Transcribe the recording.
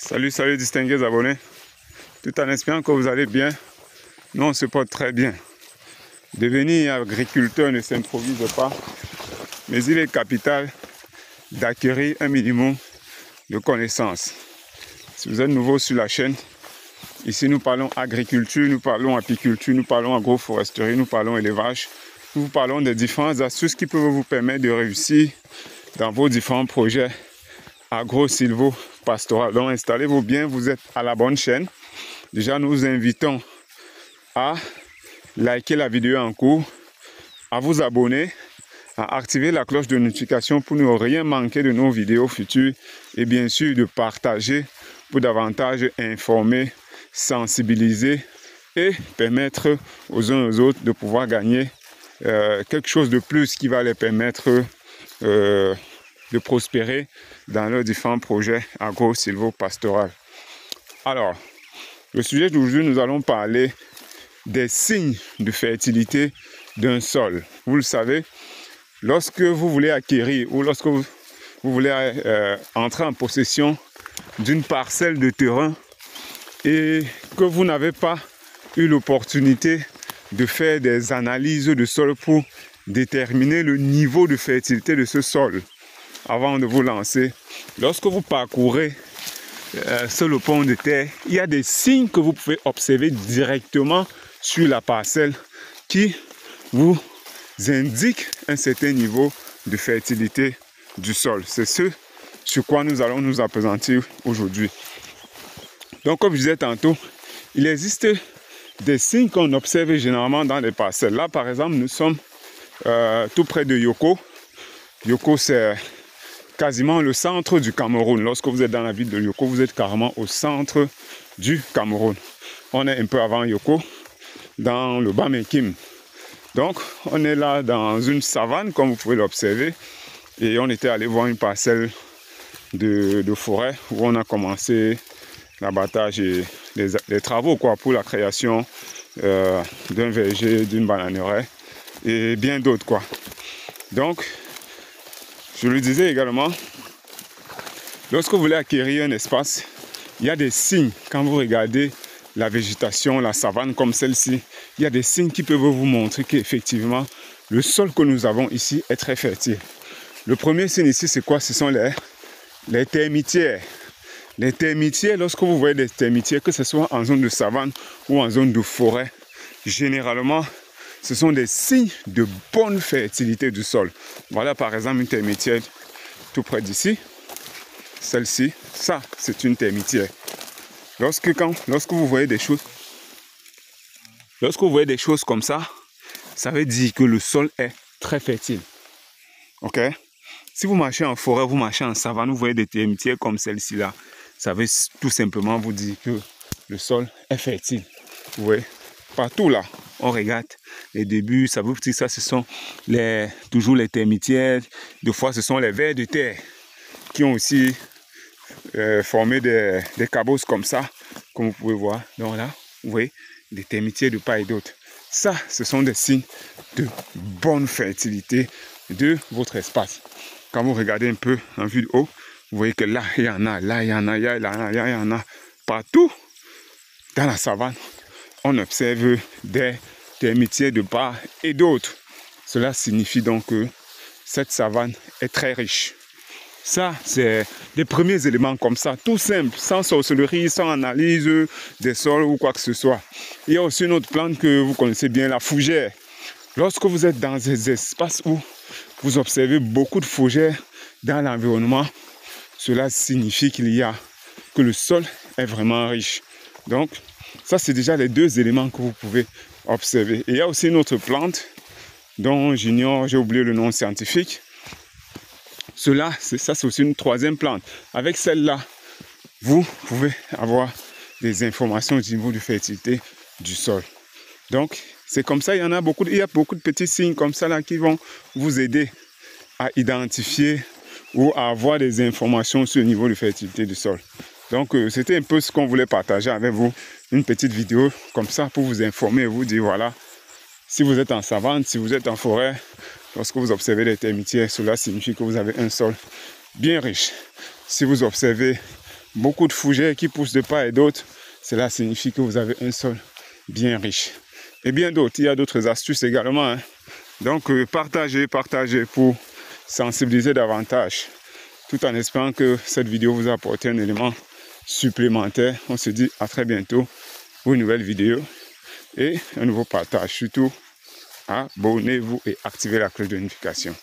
Salut, salut distingués abonnés. Tout en espérant que vous allez bien. Nous on se porte très bien. Devenir agriculteur ne s'improvise pas, mais il est capital d'acquérir un minimum de connaissances. Si vous êtes nouveau sur la chaîne, ici nous parlons agriculture, nous parlons apiculture, nous parlons agroforesterie, nous parlons élevage. Nous vous parlons des différentes astuces qui peuvent vous permettre de réussir dans vos différents projets agro-silvo-pastoral. Donc installez-vous bien, vous êtes à la bonne chaîne. Déjà nous vous invitons à liker la vidéo en cours, à vous abonner, à activer la cloche de notification pour ne rien manquer de nos vidéos futures et bien sûr de partager pour davantage informer, sensibiliser et permettre aux uns aux autres de pouvoir gagner quelque chose de plus qui va les permettre de prospérer dans leurs différents projets agro-silvo-pastoral. Alors, le sujet d'aujourd'hui, nous allons parler des signes de fertilité d'un sol. Vous le savez, lorsque vous voulez acquérir ou lorsque vous voulez entrer en possession d'une parcelle de terrain et que vous n'avez pas eu l'opportunité de faire des analyses de sol pour déterminer le niveau de fertilité de ce sol avant de vous lancer. Lorsque vous parcourez sur le pont de terre, il y a des signes que vous pouvez observer directement sur la parcelle qui vous indiquent un certain niveau de fertilité du sol. C'est ce sur quoi nous allons nous appesantir aujourd'hui. Donc, comme je disais tantôt, il existe des signes qu'on observe généralement dans les parcelles. Là, par exemple, nous sommes tout près de Yoko. Yoko, c'est quasiment le centre du Cameroun. Lorsque vous êtes dans la ville de Yoko, vous êtes carrément au centre du Cameroun. On est un peu avant Yoko, dans le Bas-Mekim. Donc, on est là dans une savane, comme vous pouvez l'observer. Et on était allé voir une parcelle de forêt où on a commencé l'abattage et les travaux pour la création d'un verger, d'une bananeraie et bien d'autres quoi. Donc, je le disais également, lorsque vous voulez acquérir un espace, il y a des signes. Quand vous regardez la végétation, la savane comme celle-ci, il y a des signes qui peuvent vous montrer qu'effectivement, le sol que nous avons ici est très fertile. Le premier signe ici, c'est quoi? Ce sont les termitières. Les termitières, lorsque vous voyez des termitières, que ce soit en zone de savane ou en zone de forêt, généralement, ce sont des signes de bonne fertilité du sol. Voilà par exemple une termitière tout près d'ici. Celle-ci, ça, c'est une termitière. Lorsque vous voyez des choses, comme ça, ça veut dire que le sol est très fertile. Ok? Si vous marchez en forêt, vous marchez en savane, vous voyez des termitières comme celle-ci là, ça veut tout simplement vous dire que le sol est fertile. Vous voyez? Partout là, on regarde les débuts, ça veut dire que ça, ce sont toujours les termitières. Des fois, ce sont les vers de terre qui ont aussi formé des cabosses comme ça, comme vous pouvez voir. Donc là, vous voyez, des termitières de part et d'autre. Ça, ce sont des signes de bonne fertilité de votre espace. Quand vous regardez un peu en vue de haut, vous voyez que là, il y en a, là, il y en a, il y en a. Partout dans la savane, on observe des termitières de part et d'autre. Cela signifie donc que cette savane est très riche. Ça, c'est des premiers éléments comme ça, tout simple, sans sorcellerie, sans analyse des sols ou quoi que ce soit. Il y a aussi une autre plante que vous connaissez bien, la fougère. Lorsque vous êtes dans des espaces où vous observez beaucoup de fougères dans l'environnement, cela signifie que le sol est vraiment riche. Donc, ça, c'est déjà les deux éléments que vous pouvez observer. Et il y a aussi une autre plante dont j'ignore, j'ai oublié le nom scientifique. C'est aussi une troisième plante. Avec celle-là, vous pouvez avoir des informations au niveau de fertilité du sol. Donc, c'est comme ça, il y a beaucoup de petits signes comme ça là qui vont vous aider à identifier ou à avoir des informations sur le niveau de fertilité du sol. Donc, c'était un peu ce qu'on voulait partager avec vous. Une petite vidéo comme ça pour vous informer et vous dire, voilà, si vous êtes en savane, si vous êtes en forêt, lorsque vous observez les termitières, cela signifie que vous avez un sol bien riche. Si vous observez beaucoup de fougères qui poussent de part et d'autre, cela signifie que vous avez un sol bien riche. Et bien d'autres, il y a d'autres astuces également, hein. Donc partagez pour sensibiliser davantage, tout en espérant que cette vidéo vous a apporté un élément supplémentaire. On se dit à très bientôt pour une nouvelle vidéo et un nouveau partage. Surtout, abonnez-vous et activez la cloche de notification.